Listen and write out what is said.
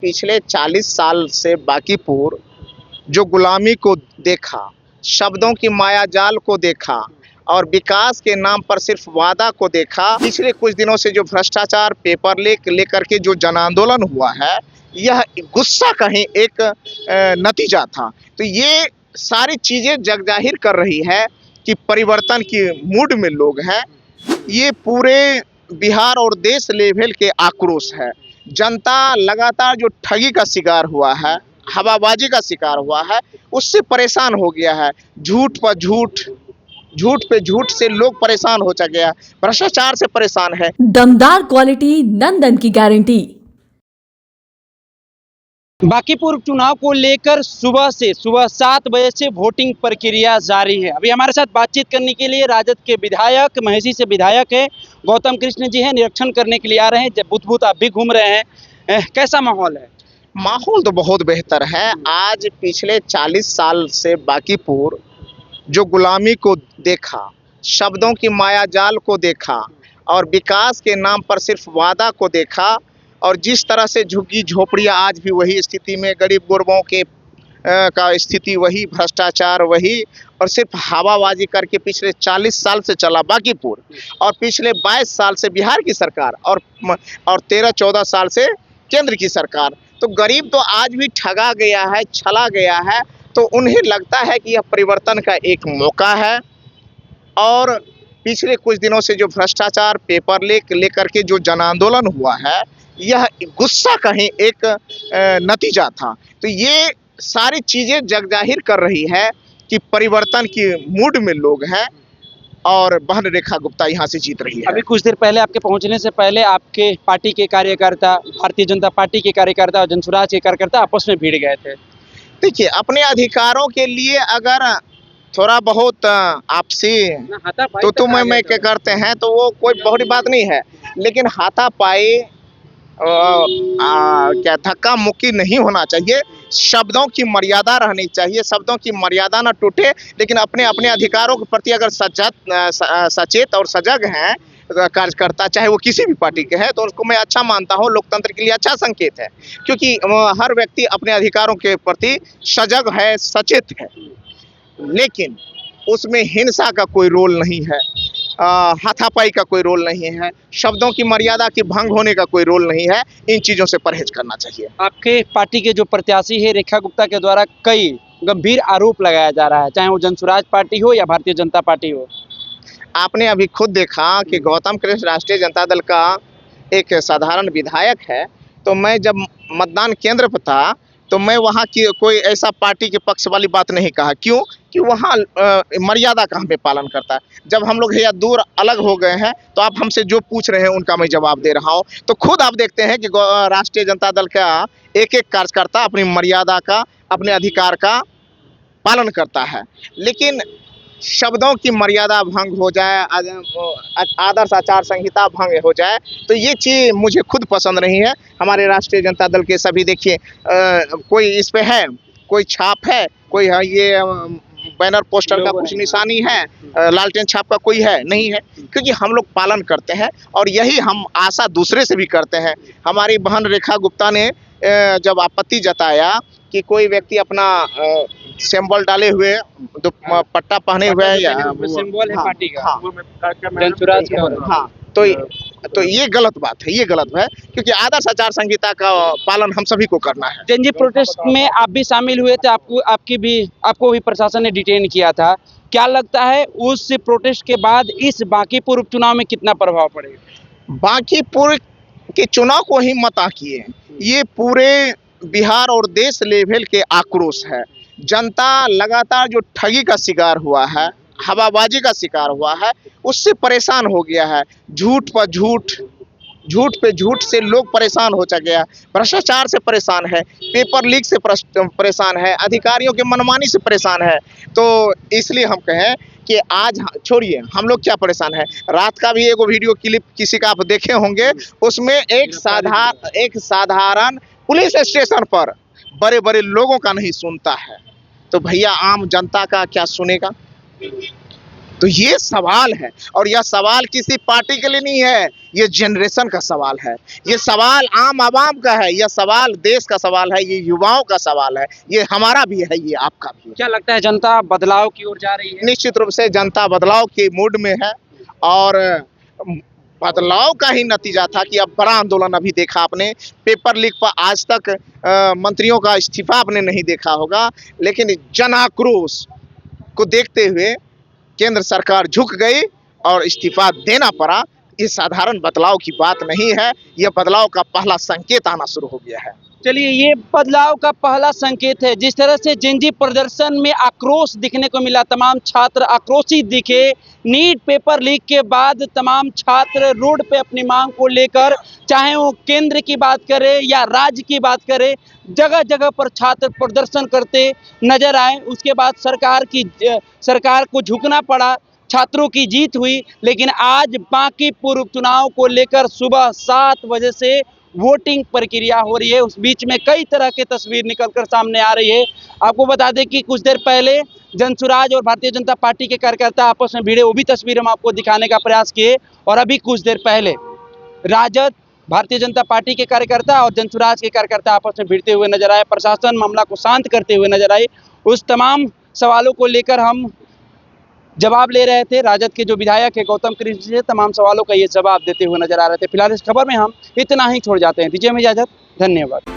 पिछले 40 साल से बांकीपुर जो गुलामी को देखा, शब्दों की मायाजाल को देखा और विकास के नाम पर सिर्फ वादा को देखा। पिछले कुछ दिनों से जो भ्रष्टाचार, पेपर लीक लेकर के जो जन आंदोलन हुआ है, यह गुस्सा का ही एक नतीजा था। तो ये सारी चीजें जगजाहिर कर रही है कि परिवर्तन की मूड में लोग हैं। ये पूरे बिहार और देश लेवल के आक्रोश है। जनता लगातार जो ठगी का शिकार हुआ है, हवाबाजी का शिकार हुआ है, उससे परेशान हो गया है। झूठ पर झूठ, झूठ पे झूठ से लोग परेशान हो गया, भ्रष्टाचार से परेशान है। दमदार क्वालिटी नंदन की गारंटी। बांकीपुर चुनाव को लेकर सुबह 7 बजे से वोटिंग प्रक्रिया जारी है। अभी हमारे साथ बातचीत करने के लिए राजद के विधायक, महिषी से विधायक है गौतम कृष्ण जी हैं, निरीक्षण करने के लिए आ रहे हैं। बूथ बूथ आप भी घूम रहे हैं, कैसा माहौल है? माहौल तो बहुत बेहतर है। आज पिछले 40 साल से बांकीपुर जो गुलामी को देखा, शब्दों की मायाजाल को देखा और विकास के नाम पर सिर्फ वादा को देखा, और जिस तरह से झुग्गी झोपड़ियाँ आज भी वही स्थिति में, गरीब गुरबों के का स्थिति वही, भ्रष्टाचार वही, और सिर्फ हवाबाजी करके पिछले 40 साल से चला बांकीपुर, और पिछले 22 साल से बिहार की सरकार और 13-14 साल से केंद्र की सरकार। तो गरीब तो आज भी ठगा गया है, छला गया है। तो उन्हें लगता है कि यह परिवर्तन का एक मौका है। और पिछले कुछ दिनों से जो भ्रष्टाचार, पेपर लीक लेकर के जो जन आंदोलन हुआ है, यह गुस्सा का ही एक नतीजा था। तो ये सारी चीजें जगजाहिर कर रही है कि परिवर्तन की मूड में लोग हैं और बहन रेखा गुप्ता यहाँ से जीत रही है। अभी कुछ देर पहले आपके पहुंचने से पहले आपके पार्टी के कार्यकर्ता, भारतीय जनता पार्टी के कार्यकर्ता और जनसुराज के कार्यकर्ता आपस में भिड़ गए थे। देखिए, अपने अधिकारों के लिए अगर थोड़ा बहुत आपसी तो मैं करते हैं तो वो कोई बड़ी बात नहीं है, लेकिन हाथापाई क्या धक्का मुक्की नहीं होना चाहिए। शब्दों की मर्यादा रहनी चाहिए, शब्दों की मर्यादा ना टूटे। लेकिन अपने अपने अधिकारों के प्रति अगर सचेत और सजग हैं कार्यकर्ता, चाहे वो किसी भी पार्टी के हैं, तो उसको मैं अच्छा मानता हूँ। लोकतंत्र के लिए अच्छा संकेत है, क्योंकि हर व्यक्ति अपने अधिकारों के प्रति सजग है, सचेत है। लेकिन उसमें हिंसा का कोई रोल नहीं है, हाथापाई का कोई रोल नहीं है, शब्दों की मर्यादा की भंग होने का कोई रोल नहीं है। इन चीज़ों से परहेज करना चाहिए। आपके पार्टी के जो प्रत्याशी है रेखा गुप्ता के द्वारा कई गंभीर आरोप लगाया जा रहा है, चाहे वो जनसुराज पार्टी हो या भारतीय जनता पार्टी हो। आपने अभी खुद देखा कि गौतम कृष्ण राष्ट्रीय जनता दल का एक साधारण विधायक है। तो मैं जब मतदान केंद्र पर था तो मैं वहाँ की कोई ऐसा पार्टी के पक्ष वाली बात नहीं कहा। क्यों? कि वहाँ मर्यादा का हमें पालन करता है। जब हम लोग या दूर अलग हो गए हैं तो आप हमसे जो पूछ रहे हैं उनका मैं जवाब दे रहा हूँ। तो खुद आप देखते हैं कि राष्ट्रीय जनता दल का एक एक कार्यकर्ता अपनी मर्यादा का, अपने अधिकार का पालन करता है। लेकिन शब्दों की मर्यादा भंग हो जाए, आदर्श आचार संहिता भंग हो जाए, तो ये चीज़ मुझे खुद पसंद नहीं है। हमारे राष्ट्रीय जनता दल के सभी देखिए, कोई इस पे है, कोई छाप है, कोई है ये बैनर पोस्टर का कुछ निशानी है, लालटेन छाप का कोई है नहीं है, क्योंकि हम लोग पालन करते हैं और यही हम आशा दूसरे से भी करते हैं। हमारी बहन रेखा गुप्ता ने जब आपत्ति जताया कि कोई व्यक्ति अपना सिंबल डाले हुए, पट्टा पहने हुए या सिंबल है पार्टी का, हाँ, तो ये गलत बात है, ये गलत है, क्योंकि आदर्श आचार संहिता का पालन हम सभी को करना है। जनजी प्रोटेस्ट में आप भी शामिल हुए थे, आपको भी प्रशासन ने डिटेन किया था। क्या लगता है उस प्रोटेस्ट के बाद इस बांकीपुर उपचुनाव में कितना प्रभाव पड़ेगा? बांकीपुर के चुनाव को ही मत आंकिए, ये पूरे बिहार और देश लेवल के आक्रोश है। जनता लगातार जो ठगी का शिकार हुआ है, हवाबाजी का शिकार हुआ है, उससे परेशान हो गया है। झूठ पर झूठ, झूठ पे झूठ से लोग परेशान हो गया, भ्रष्टाचार से परेशान है, पेपर लीक से परेशान है, अधिकारियों के मनमानी से परेशान है। तो इसलिए हम कहें कि आज छोड़िए, हम लोग क्या परेशान है। रात का भी एक वीडियो क्लिप किसी का आप देखे होंगे, उसमें एक साधारण पुलिस स्टेशन पर बड़े बड़े लोगों का नहीं सुनता है, तो भैया आम जनता का क्या सुनेगा? तो ये सवाल है, और यह सवाल किसी पार्टी के लिए नहीं है, ये जनरेशन का सवाल है, ये सवाल आम आवाम का है, यह सवाल देश का सवाल है, ये युवाओं का सवाल है, ये हमारा भी है, ये आपका भी है। क्या लगता है जनता बदलाव की ओर जा रही है? निश्चित रूप से जनता बदलाव के मूड में है, और बदलाव का ही नतीजा था कि अब बड़ा आंदोलन अभी देखा आपने, पेपर लीक पर आज तक मंत्रियों का इस्तीफा आपने नहीं देखा होगा, लेकिन जन आक्रोश को देखते हुए केंद्र सरकार झुक गई और इस्तीफा देना पड़ा। ये साधारण बदलाव की बात नहीं है, यह बदलाव का पहला संकेत आना शुरू हो गया है। चलिए, ये बदलाव का पहला संकेत है। जिस तरह से जेनजी प्रदर्शन में आक्रोश दिखने को मिला, तमाम छात्र आक्रोशित दिखे, नीट पेपर लीक के बाद तमाम छात्र रोड पे अपनी मांग को लेकर, चाहे वो केंद्र की बात करें या राज्य की बात करें, जगह जगह पर छात्र प्रदर्शन करते नजर आए। उसके बाद सरकार को झुकना पड़ा, छात्रों की जीत हुई। लेकिन आज बांकीपुर उपचुनाव को लेकर सुबह 7 बजे से वोटिंग प्रक्रिया हो रही है। उस बीच में कई तरह के तस्वीर निकलकर सामने आ रही है। आपको बता दें कि कुछ देर पहले जनसुराज और भारतीय जनता पार्टी के कार्यकर्ता आपस में भिड़े, वो भी तस्वीर हम आपको दिखाने का प्रयास किए। और अभी कुछ देर पहले राजद, भारतीय जनता पार्टी के कार्यकर्ता और जनसुराज के कार्यकर्ता आपस में भिड़ते हुए नजर आए। प्रशासन मामला को शांत करते हुए नजर आए। उस तमाम सवालों को लेकर हम जवाब ले रहे थे। राजद के जो विधायक है गौतम कृष्ण जी, तमाम सवालों का ये जवाब देते हुए नजर आ रहे थे। फिलहाल इस खबर में हम इतना ही छोड़ जाते हैं। दीजिए हमें इजाजत, धन्यवाद।